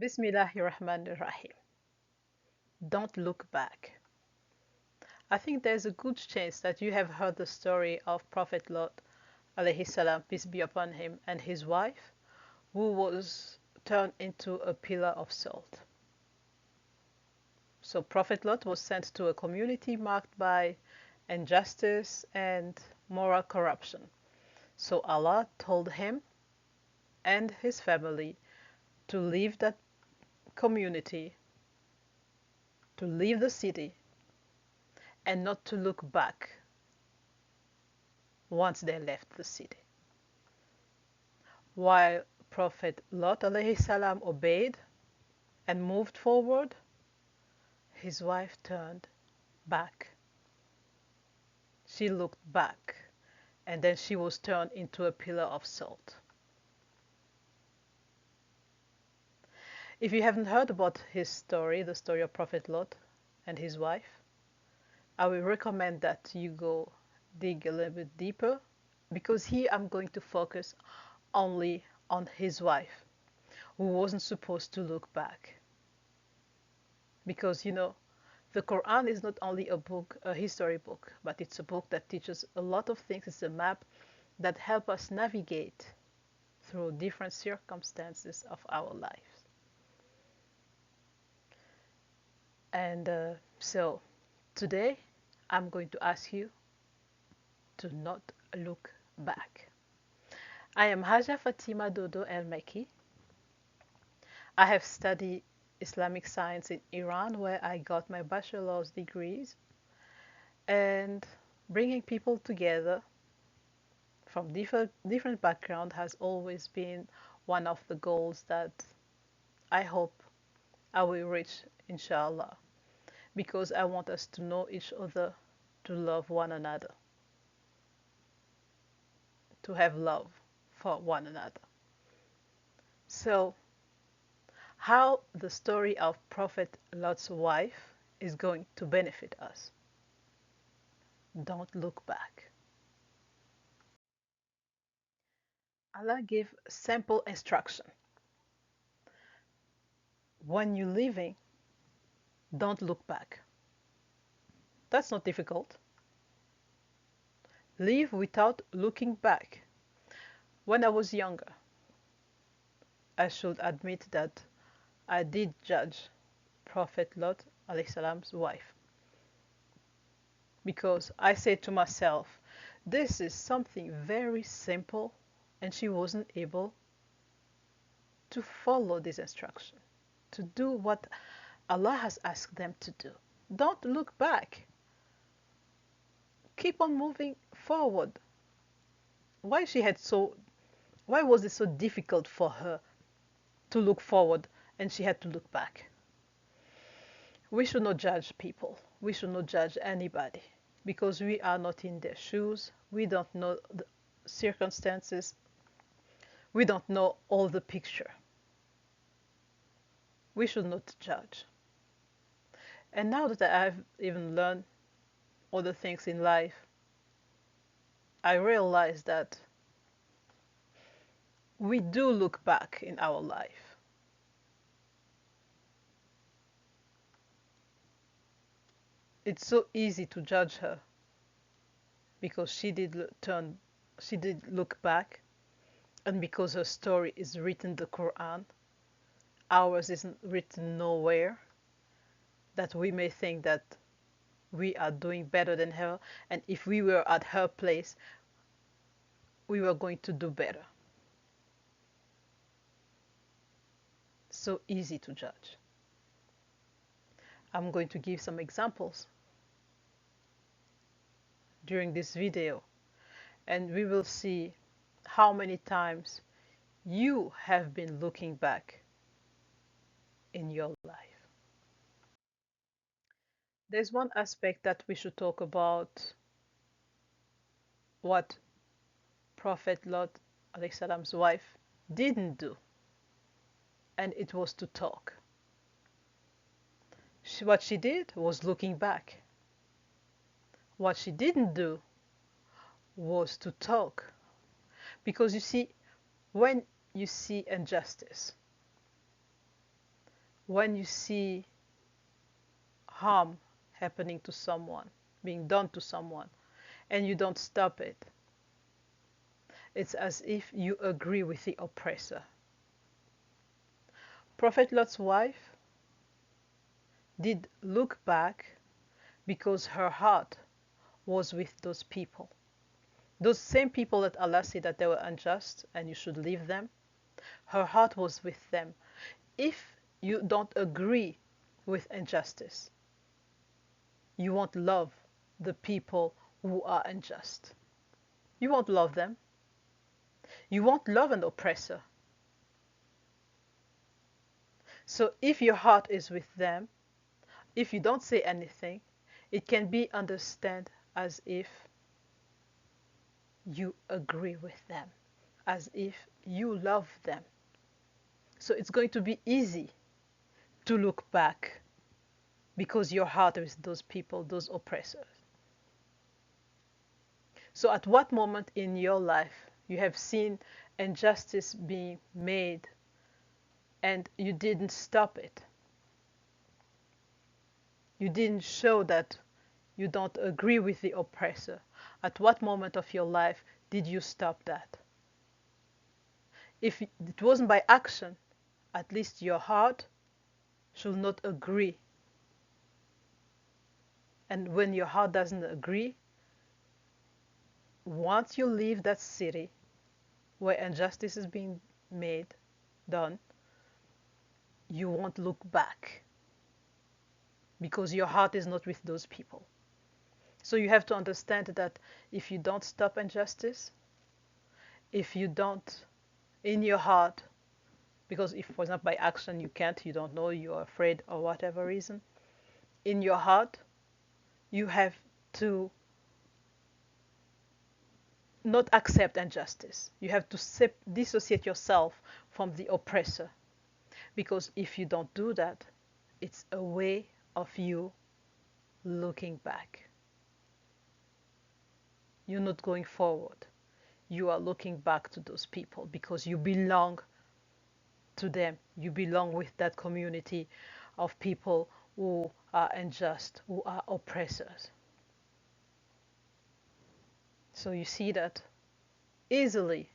Bismillahirrahmanirrahim. Don't look back. I think there's a good chance that you have heard the story of Prophet Lot, alayhi salam, peace be upon him, and his wife, who was turned into a pillar of salt. So Prophet Lot was sent to a community marked by injustice and moral corruption. So Allah told him and his family to leave that community, to leave the city, and not to look back once they left the city. While Prophet Lot alayhi salam obeyed and moved forward, his wife turned back. She looked back, and then she was turned into a pillar of salt. If you haven't heard about his story, the story of Prophet Lot and his wife, I will recommend that you go dig a little bit deeper, because here I'm going to focus only on his wife, who wasn't supposed to look back. Because the Quran is not only a book, a history book, but it's a book that teaches a lot of things. It's a map that help us navigate through different circumstances of our lives. And so today I'm going to ask you to not look back. I am Haja Fatima Dodo El Meki. I have studied Islamic science in Iran, where I got my bachelor's degrees, and bringing people together from different backgrounds has always been one of the goals that I hope I will reach, inshallah, because I want us to know each other, to love one another, to have love for one another. So, how the story of Prophet Lot's wife is going to benefit us. Don't look back. Allah gave simple instruction. When you're leaving, don't look back. That's not difficult. Leave without looking back. When I was younger, I should admit that I did judge Prophet Lot alayhi salam's wife, because I said to myself, this is something very simple, and she wasn't able to follow this instruction, to do what Allah has asked them to do. Don't look back. Keep on moving forward. Why she had so why was it so difficult for her to look forward and she had to look back? We should not judge people. We should not judge anybody, because we are not in their shoes. We don't know the circumstances. We don't know all the picture. We should not judge. And now that I've even learned other things in life, I realize that we do look back in our life. It's so easy to judge her because she did look back, and because her story is written in the Quran, ours isn't written nowhere, that we may think that we are doing better than her, and if we were at her place, we were going to do better. So easy to judge. I'm going to give some examples during this video, and we will see how many times you have been looking back in your life. There's one aspect that we should talk about, what Prophet Lot alayhi salam's wife didn't do, and it was to talk. What she did was looking back. What she didn't do was to talk. Because you see, when you see injustice, when you see harm happening to someone, being done to someone, and you don't stop it, it's as if you agree with the oppressor. Prophet Lot's wife did look back because her heart was with those people. Those same people that Allah said that they were unjust and you should leave them, her heart was with them. If you don't agree with injustice, you won't love the people who are unjust. You won't love them. You won't love an oppressor. So if your heart is with them, if you don't say anything, it can be understood as if you agree with them, as if you love them. So it's going to be easy to look back because your heart is those people, those oppressors. So at what moment in your life you have seen injustice being made and you didn't stop it? You didn't show that you don't agree with the oppressor. At what moment of your life did you stop that? If it wasn't by action, at least your heart should not agree. And when your heart doesn't agree, once you leave that city where injustice is being done, you won't look back because your heart is not with those people. So you have to understand that if you don't stop injustice, if you don't, in your heart, because if, for example, by action you can't, you don't know, you're afraid or whatever reason, in your heart, you have to not accept injustice. You have to dissociate yourself from the oppressor. Because if you don't do that, it's a way of you looking back. You're not going forward. You are looking back to those people because you belong to them. You belong with that community of people who are unjust, who are oppressors. So you see that easily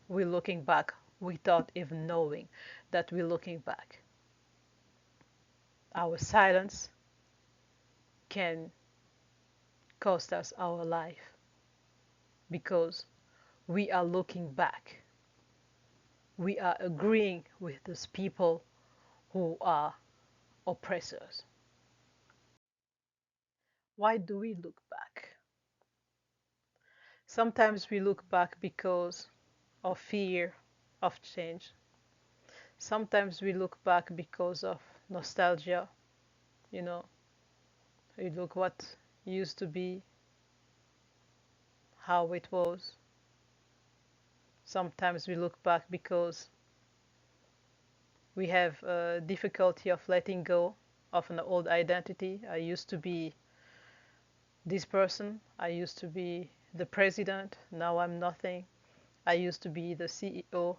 we're looking back without even knowing that we're looking back. Our silence can cost us our life because we are looking back. We are agreeing with those people who are oppressors. Why do we look back? Sometimes we look back because of fear of change. Sometimes we look back because of nostalgia. You know, we look what used to be, how it was. Sometimes we look back because we have a difficulty of letting go of an old identity. I used to be this person. I used to be the president. Now I'm nothing. I used to be the CEO.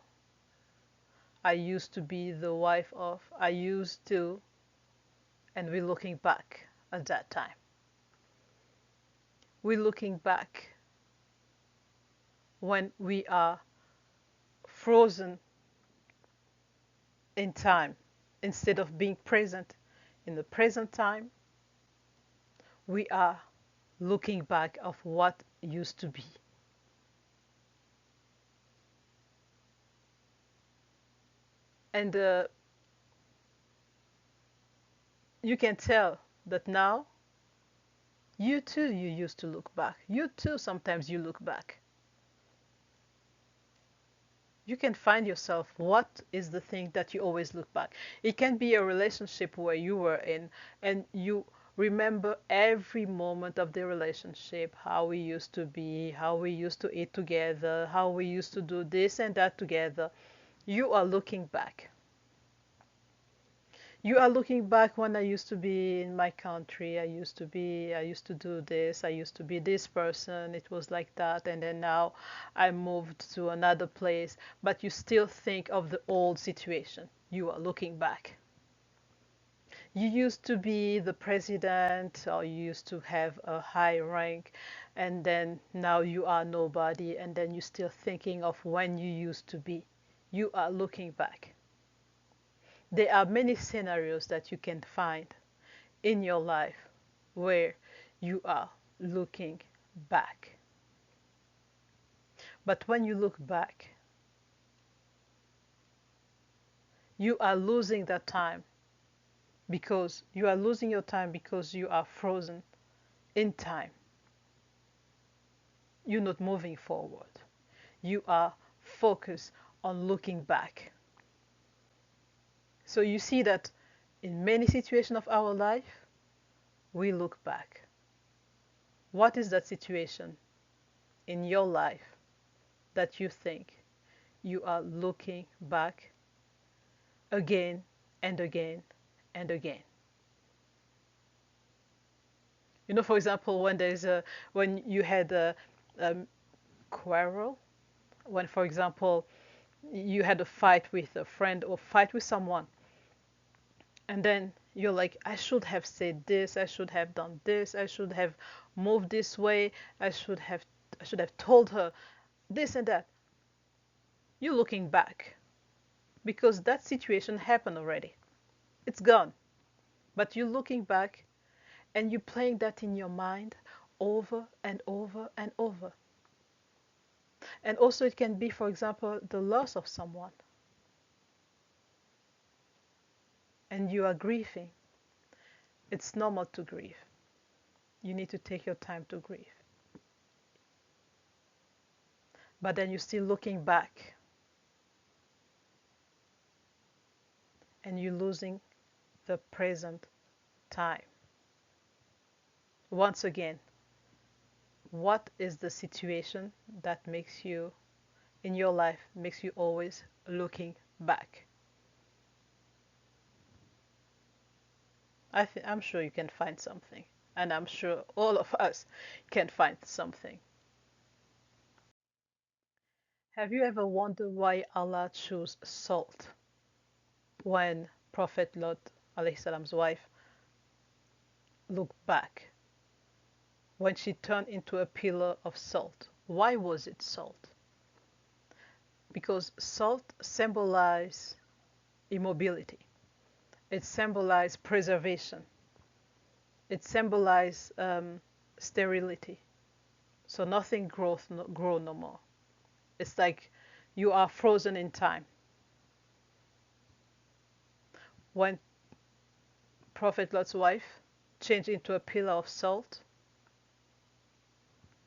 I used to be the wife of. I used to. And we're looking back at that time. We're looking back when we are frozen in time. Instead of being present in the present time, we are looking back of what used to be. And you can tell that now you too you used to look back. You too sometimes you look back. You can find yourself what is the thing that you always look back. It can be a relationship where you were in and you remember every moment of the relationship, how we used to be, how we used to eat together, how we used to do this and that together. You are looking back. You are looking back when I used to be in my country. I used to do this. I used to be this person. It was like that. And then now I moved to another place. But you still think of the old situation. You are looking back. You used to be the president, or you used to have a high rank, and then now you are nobody, and then you're still thinking of when you used to be. You are looking back. There are many scenarios that you can find in your life where you are looking back. But when you look back, you are losing that time because you are losing your time because you are frozen in time. You're not moving forward. You are focused on looking back. So you see that in many situations of our life, we look back. What is that situation in your life that you think you are looking back again and again and again? You know, for example, when you had a quarrel, when, for example, you had a fight with a friend or fight with someone, and then you're like, I should have said this, I should have done this, I should have moved this way, I should have I should have told her this and that. You're looking back because that situation happened already. It's gone. But you're looking back and you're playing that in your mind over and over and over. And also, it can be, for example, the loss of someone, and you are grieving. It's normal to grieve. You need to take your time to grieve. But then you're still looking back and you're losing the present time. Once again, what is the situation that makes you, in your life, makes you always looking back? I'm sure you can find something, and I'm sure all of us can find something. Have you ever wondered why Allah chose salt when Prophet Lot alayhi salam's wife looked back, when she turned into a pillar of salt? Why was it salt? Because salt symbolizes immobility. It symbolizes preservation. It symbolizes sterility. So nothing grow no more. It's like you are frozen in time. When Prophet Lot's wife changed into a pillar of salt,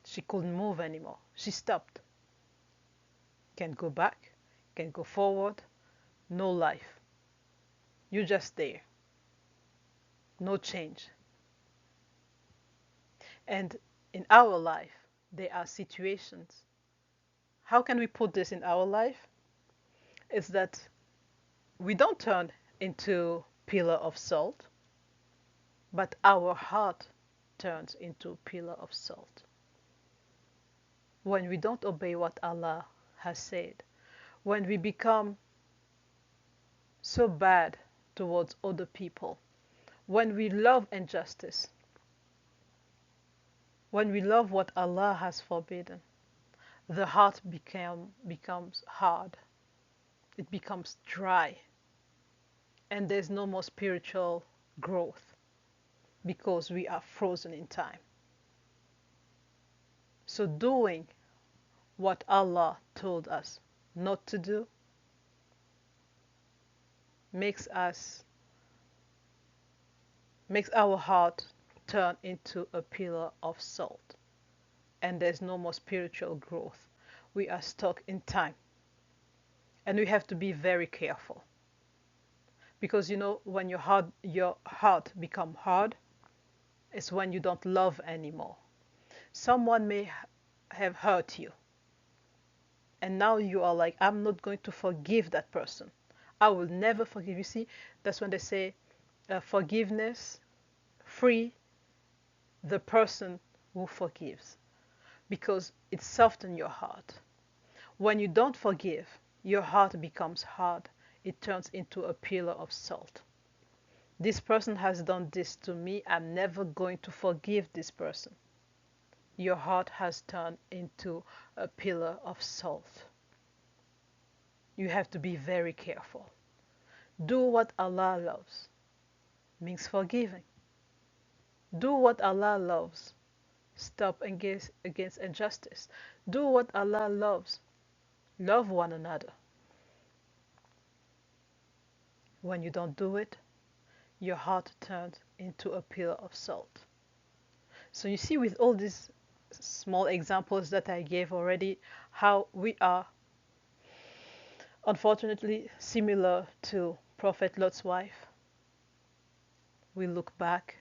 she couldn't move anymore. She stopped. Can't go back, can't go forward, no life. You're just there. No change. And in our life, there are situations. How can we put this in our life? It's that we don't turn into pillar of salt, but our heart turns into pillar of salt. When we don't obey what Allah has said, when we become so bad towards other people, when we love injustice, when we love what Allah has forbidden, the heart becomes hard. It becomes dry. And there's no more spiritual growth because we are frozen in time. So doing what Allah told us not to do makes our heart turn into a pillar of salt, and there's no more spiritual growth. We are stuck in time, and we have to be very careful because when your heart become hard, it's when you don't love anymore. Someone may have hurt you, and now you are like, I'm not going to forgive that person. I will never forgive. You see, that's when they say forgiveness free the person who forgives, because it softens your heart. When you don't forgive, your heart becomes hard. It turns into a pillar of salt. This person has done this to me. I'm never going to forgive this person. Your heart has turned into a pillar of salt. You have to be very careful. Do what Allah loves means forgiving. Do what Allah loves. Stop against injustice. Do what Allah loves. Love one another. When you don't do it, your heart turns into a pillar of salt. So you see with all these small examples that I gave already, how we are unfortunately similar to Prophet Lot's wife. We look back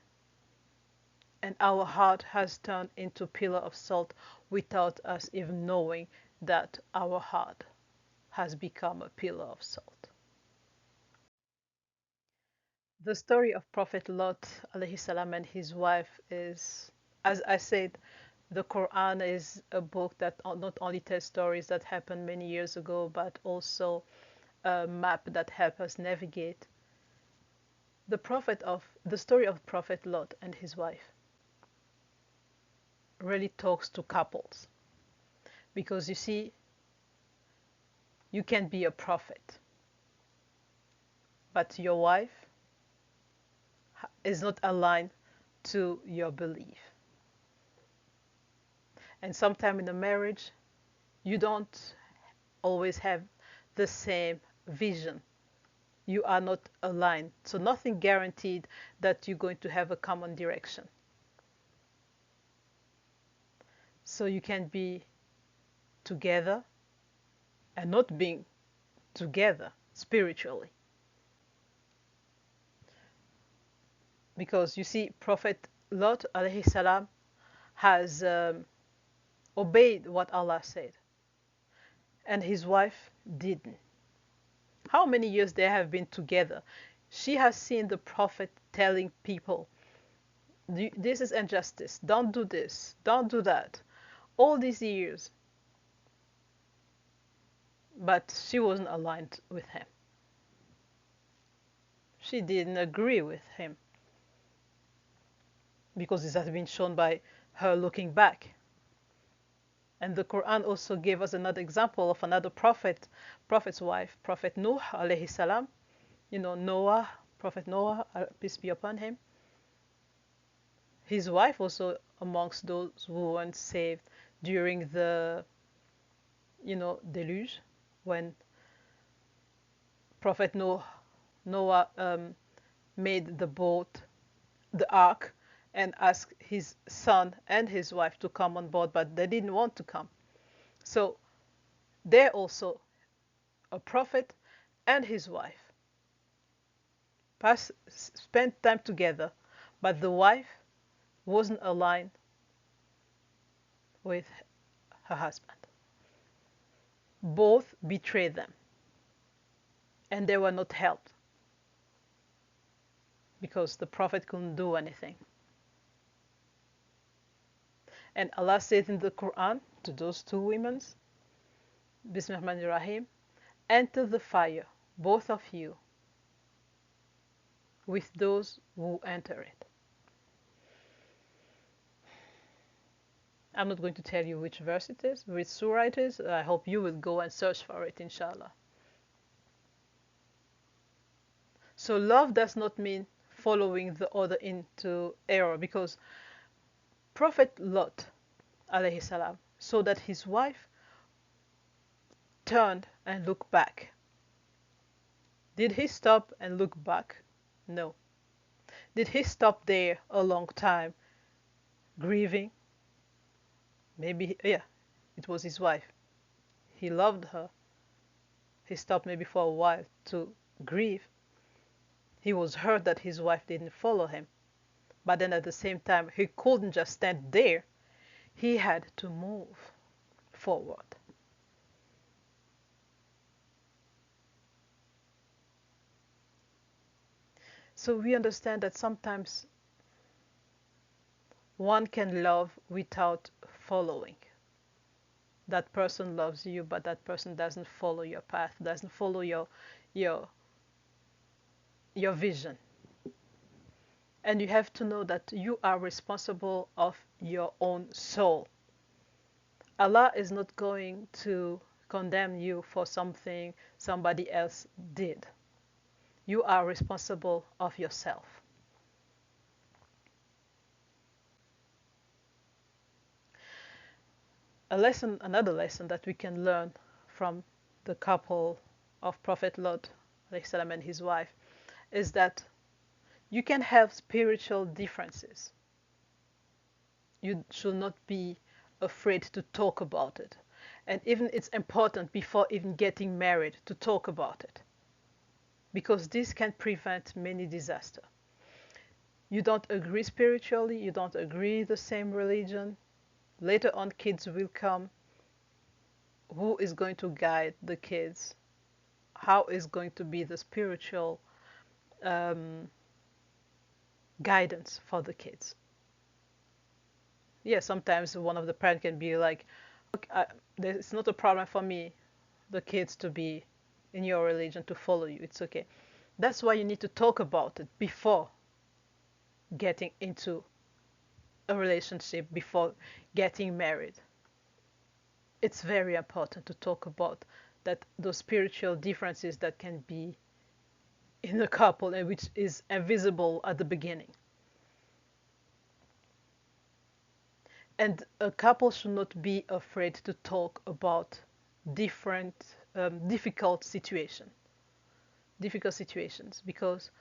and our heart has turned into a pillar of salt without us even knowing that our heart has become a pillar of salt. The story of Prophet Lot alayhi salam and his wife is, as I said, the Quran is a book that not only tells stories that happened many years ago, but also a map that helps us navigate the story of Prophet Lot and his wife really talks to couples, because you see, you can be a prophet, but your wife is not aligned to your belief. And sometimes in a marriage, you don't always have the same vision. You are not aligned. So nothing guaranteed that you're going to have a common direction. So you can be together and not being together spiritually. Because you see, Prophet Lot alayhi salam has obeyed what Allah said, and his wife didn't. How many years they have been together? She has seen the Prophet telling people, this is injustice, don't do this, don't do that, all these years. But she wasn't aligned with him. She didn't agree with him, because this has been shown by her looking back. And the Quran also gave us another example of another prophet's wife, Prophet Nuh alayhi salam. You know, Noah, Prophet Noah, peace be upon him. His wife also amongst those who weren't saved during the, deluge, when Prophet Noah made the boat, the ark, and asked his son and his wife to come on board, but they didn't want to come. So they're also a prophet and his wife spent time together, but the wife wasn't aligned with her husband. Both betrayed them, and they were not helped because the prophet couldn't do anything. And Allah said in the Quran to those two women, Bismillahirrahmanirrahim, enter the fire, both of you, with those who enter it. I'm not going to tell you which verse it is, which surah it is. I hope you will go and search for it, inshallah. So love does not mean following the other into error, because Prophet Lot alayhi salam saw that his wife turned and looked back. Did he stop and look back? No. Did he stop there a long time, grieving? Maybe, yeah, it was his wife. He loved her. He stopped maybe for a while to grieve. He was hurt that his wife didn't follow him. But then at the same time, he couldn't just stand there. He had to move forward. So we understand that sometimes one can love without following. That person loves you, but that person doesn't follow your path, doesn't follow your your vision. And you have to know that you are responsible of your own soul. Allah is not going to condemn you for something somebody else did. You are responsible of yourself. Another lesson that we can learn from the couple of Prophet Lot and his wife is that you can have spiritual differences. You should not be afraid to talk about it. And even it's important before even getting married to talk about it, because this can prevent many disasters. You don't agree spiritually, you don't agree the same religion. Later on, kids will come. Who is going to guide the kids? How is going to be the spiritual um, guidance for the kids? Yeah, sometimes one of the parents can be like, "Look, it's not a problem for me, the kids to be in your religion, to follow you. It's okay." That's why you need to talk about it before getting into a relationship, before getting married. It's very important to talk about that, those spiritual differences that can be in a couple and which is invisible at the beginning. And a couple should not be afraid to talk about different difficult situations, because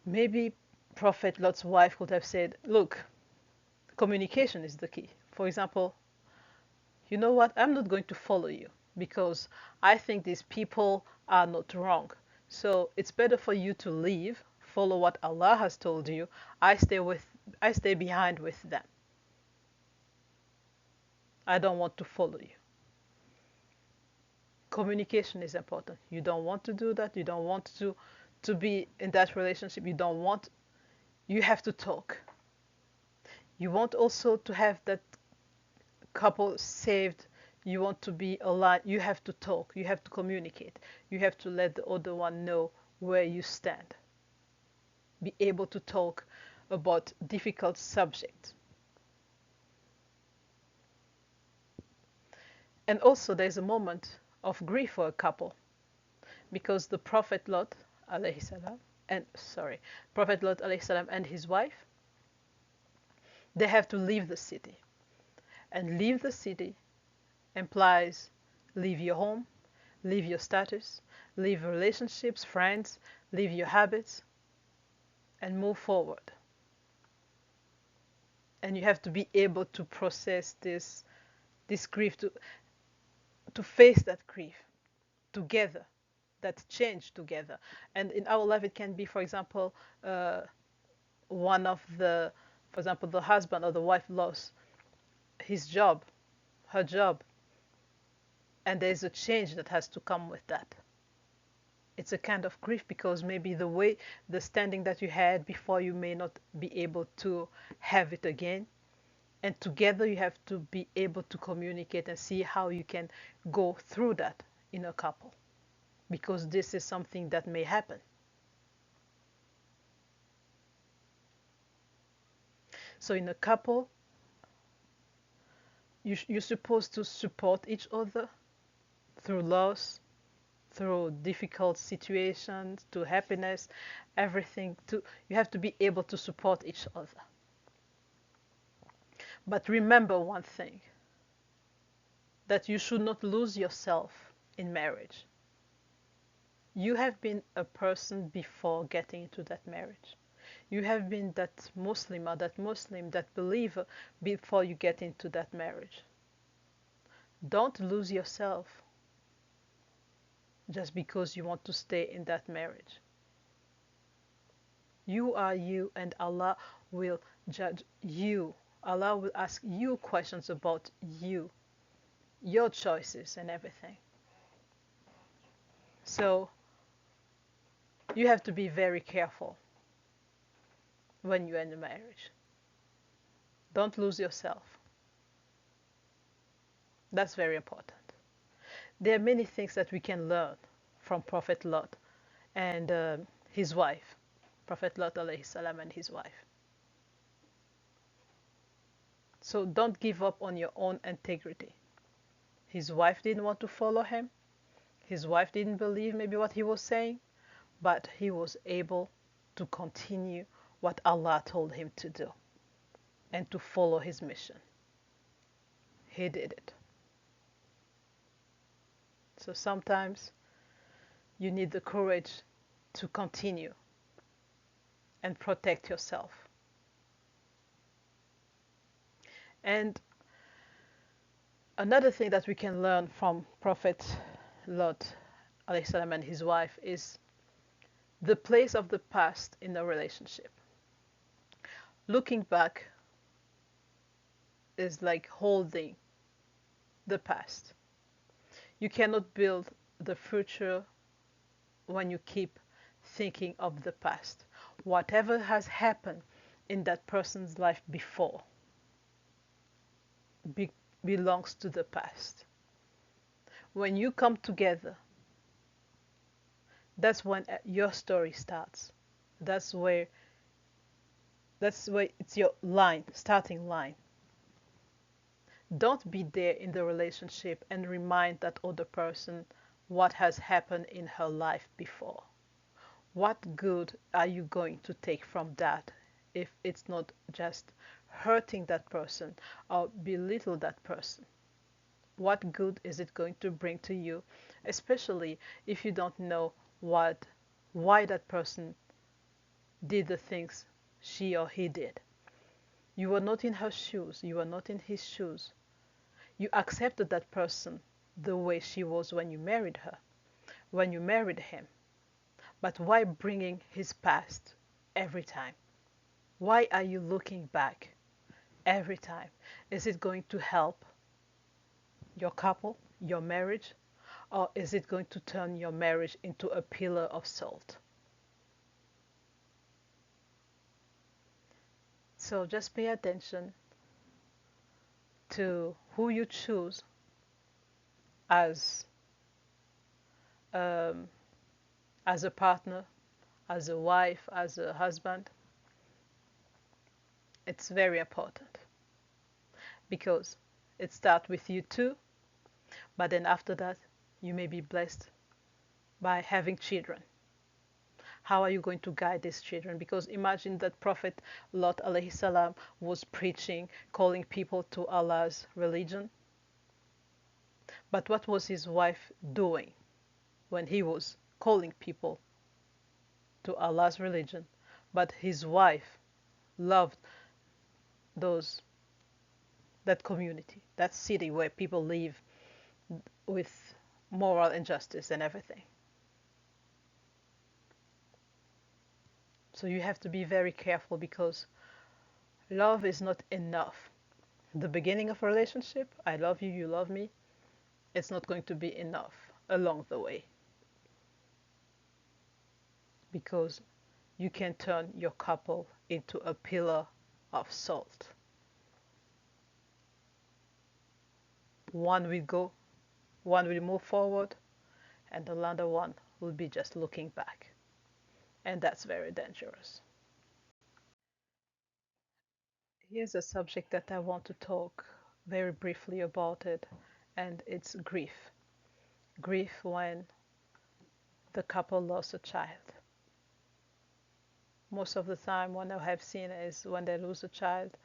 maybe Prophet Lot's wife could have said, look, communication is the key. For example, you know what, I'm not going to follow you because I think these people are not wrong. So it's better for you to leave, follow what Allah has told you. I stay behind with them. I don't want to follow you. Communication is important. You don't want to do that. You don't want to be in that relationship. You have to talk. You want also to have that couple saved. You want to be aligned. You have to talk. You have to communicate. You have to let the other one know where you stand. Be able to talk about difficult subjects. And also there's a moment of grief for a couple, because the Prophet Lot alayhi salam and sorry, Prophet Lot alayhi salam and his wife, they have to leave the city. And leave the city implies leave your home, leave your status, leave relationships, friends, leave your habits, and move forward. And you have to be able to process this grief, to face that grief together, that change together. And in our life, it can be, for example, one of the, for example, the husband or the wife lost his job, her job, and there's a change that has to come with that. It's a kind of grief, because maybe the standing that you had before, you may not be able to have it again. And together you have to be able to communicate and see how you can go through that in a couple, because this is something that may happen. So in a couple, you're supposed to support each other through loss, through difficult situations, to happiness, everything. You have to be able to support each other. But remember one thing, that you should not lose yourself in marriage. You have been a person before getting into that marriage. You have been that Muslim or that Muslim, that believer, before you get into that marriage. Don't lose yourself just because you want to stay in that marriage. You are you, and Allah will judge you. Allah will ask you questions about you, your choices, and everything. So you have to be very careful when you're in a marriage. Don't lose yourself. That's very important. There are many things that we can learn from Prophet Lot and his wife. Prophet Lot alayhi salam and his wife. So don't give up on your own integrity. His wife didn't want to follow him. His wife didn't believe maybe what he was saying, but he was able to continue what Allah told him to do and to follow his mission. He did it. So sometimes you need the courage to continue and protect yourself. And another thing that we can learn from Prophet Lot alayhi salam and his wife is the place of the past in a relationship. Looking back is like holding the past. You cannot build the future when you keep thinking of the past. Whatever has happened in that person's life before belongs to the past. When you come together, that's when your story starts. That's where it's your line, starting line. Don't be there in the relationship and remind that other person what has happened in her life before. What good are you going to take from that if it's not just hurting that person or belittle that person? What good is it going to bring to you, especially if you don't know why that person did the things she or he did? You were not in her shoes, you were not in his shoes. You accepted that person the way she was when you married her, when you married him. But why bringing his past every time? Why are you looking back every time? Is it going to help your couple, your marriage, or is it going to turn your marriage into a pillar of salt? So just pay attention to who you choose as um, as a partner, as a wife, as a husband. It's very important because it starts with you too, but then after that, you may be blessed by having children. How are you going to guide these children? Because imagine that Prophet Lot alayhi salam was preaching, calling people to Allah's religion. But what was his wife doing when he was calling people to Allah's religion? But his wife loved those that community, that city where people live with moral injustice and everything. So you have to be very careful because love is not enough. The beginning of a relationship, I love you, you love me, it's not going to be enough along the way because you can turn your couple into a pillar of salt. One will go, one will move forward, and the other one will be just looking back. And that's very dangerous. Here's a subject that I want to talk very briefly about it, and it's grief. Grief when the couple lost a child. Most of the time, what I have seen is when they lose a child,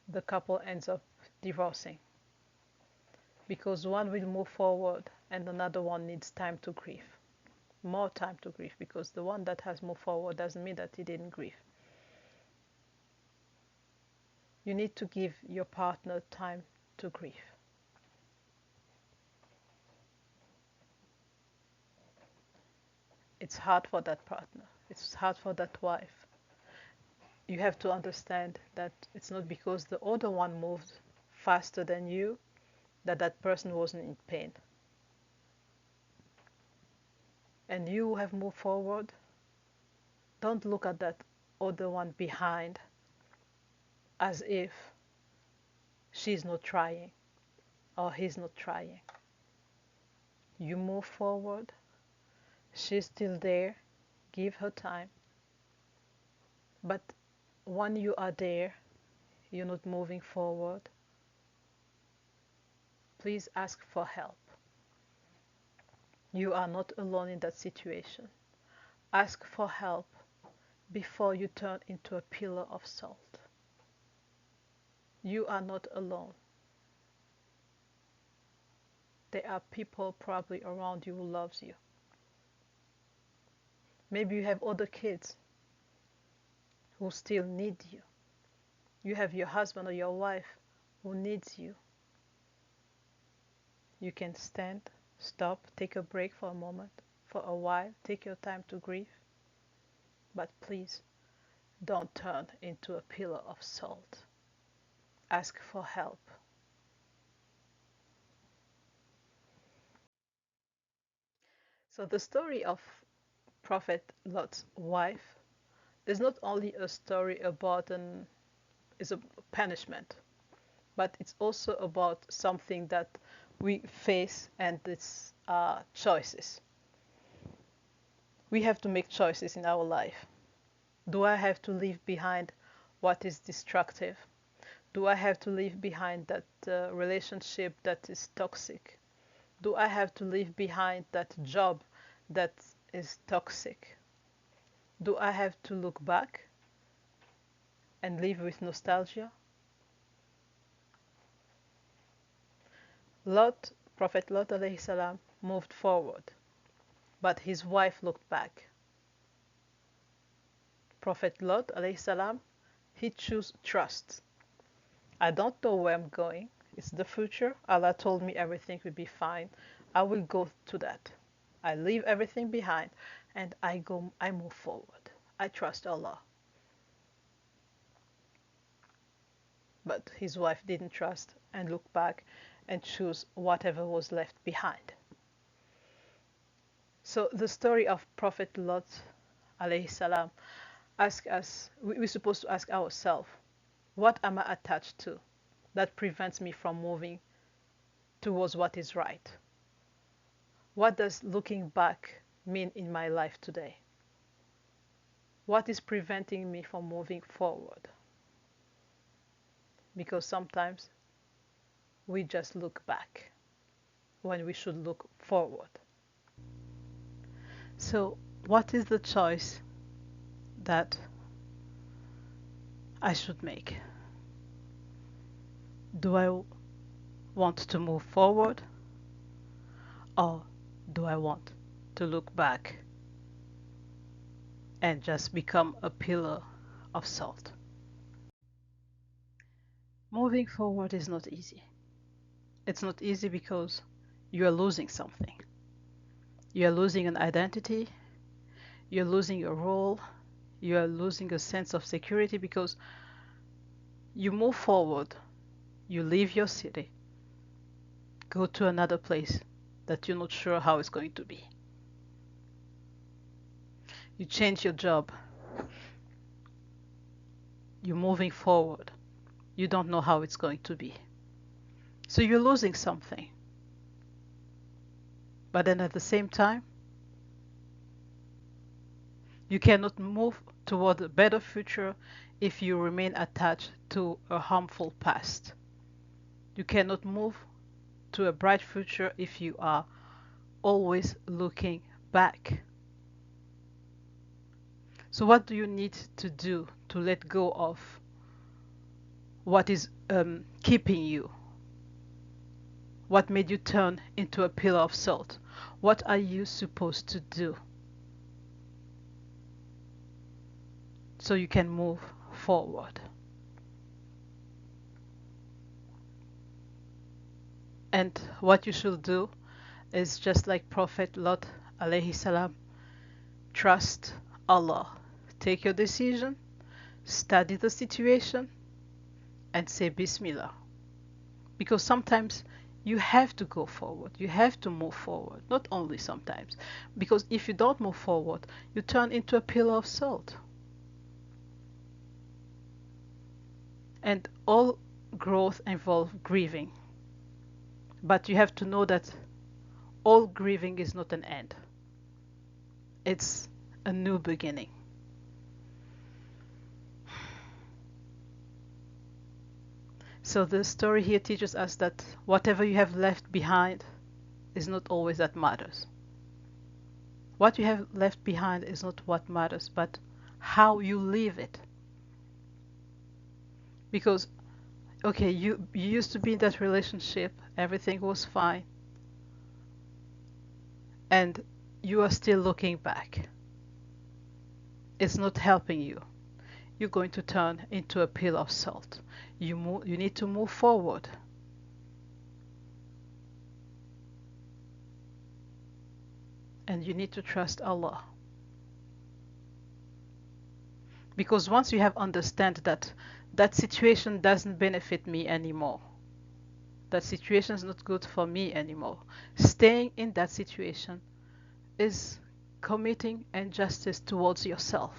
the couple ends up divorcing because one will move forward and another one needs time to grieve, more time to grieve, because the one that has moved forward doesn't mean that he didn't grieve. You need to give your partner time to grieve. It's hard for that partner, it's hard for that wife. You have to understand that it's not because the other one moved faster than you that that person wasn't in pain. And you have moved forward, don't look at that other one behind as if she's not trying or he's not trying. You move forward, she's still there, give her time, But when you are there, you're not moving forward, please ask for help. You are not alone in that situation. Ask for help before you turn into a pillar of salt. You are not alone. There are people probably around you who loves you. Maybe you have other kids who still need you. You have your husband or your wife who needs you. You can stand, stop, take a break for a moment, for a while, take your time to grieve. But please don't turn into a pillar of salt. Ask for help. So the story of Prophet Lot's wife is not only a story about is a punishment, but it's also about something that we face, and it's choices. We have to make choices in our life. Do I have to leave behind what is destructive? Do I have to leave behind that relationship that is toxic? Do I have to leave behind that job that is toxic? Do I have to look back and live with nostalgia? Lot, Prophet Lot alayhi salam, moved forward, but his wife looked back. Prophet Lot alayhi salam, he chose trust. I don't know where I'm going. It's the future. Allah told me everything will be fine. I will go to that. I leave everything behind and I move forward. I trust Allah. But his wife didn't trust and looked back and chose whatever was left behind. So the story of Prophet Lot alayhi salam ask us, we're supposed to ask ourselves, what am I attached to that prevents me from moving towards what is right? What does looking back mean in my life today? What is preventing me from moving forward? Because sometimes we just look back when we should look forward. So, what is the choice that I should make? Do I want to move forward, or do I want to look back and just become a pillar of salt? Moving forward is not easy. It's not easy because you are losing something. You are losing an identity, you're losing your role, you are losing a sense of security because you move forward, you leave your city, go to another place that you're not sure how it's going to be. You change your job, you're moving forward, you don't know how it's going to be. So you're losing something. But then at the same time, you cannot move toward a better future if you remain attached to a harmful past. You cannot move to a bright future if you are always looking back. So what do you need to do to let go of what is keeping you? What made you turn into a pillar of salt? What are you supposed to do so you can move forward? And what you should do is just like Prophet Lot alayhi salam, trust Allah. Take your decision, study the situation, and say Bismillah. Because sometimes you have to go forward, you have to move forward, not only sometimes. Because if you don't move forward, you turn into a pillar of salt. And all growth involves grieving. But you have to know that all grieving is not an end. It's a new beginning. So the story here teaches us that whatever you have left behind is not always that matters. What you have left behind is not what matters, but how you live it. Because, okay, you used to be in that relationship, everything was fine, and you are still looking back. It's not helping you. You're going to turn into a pillar of salt. You need to move forward. And you need to trust Allah. Because once you have understand that that situation doesn't benefit me anymore, that situation is not good for me anymore, staying in that situation is committing injustice towards yourself.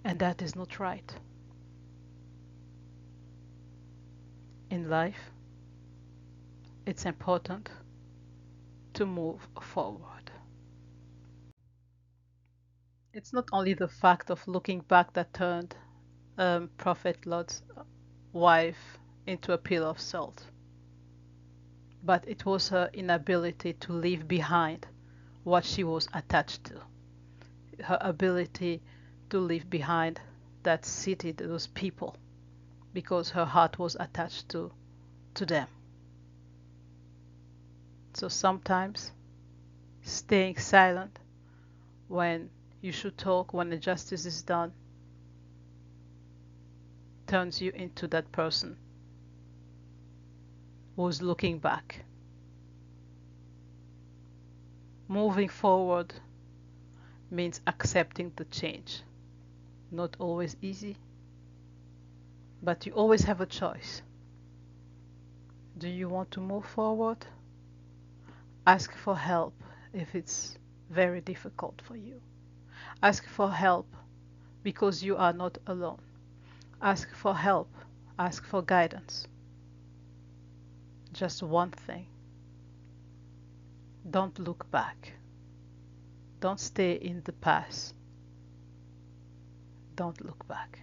And that is not right. In life, it's important to move forward. It's not only the fact of looking back that turned Prophet Lot's wife into a pillar of salt, but it was her inability to leave behind what she was attached to, her ability to leave behind that city, those people, because her heart was attached to them. So sometimes staying silent when you should talk, when injustice is done, turns you into that person who's looking back. Moving forward means accepting the change. Not always easy, but you always have a choice. Do you want to move forward? Ask for help if it's very difficult for you. Ask for help because you are not alone. Ask for help. Ask for guidance. Just one thing. Don't look back. Don't stay in the past. Don't look back.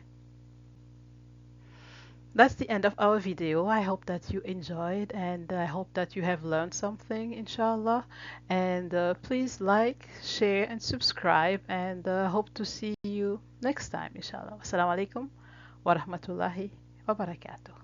That's the end of our video. I hope that you enjoyed and I hope that you have learned something, inshallah. And please like, share, and subscribe. And hope to see you next time, inshallah. Assalamu alaikum wa rahmatullahi wa barakatuh.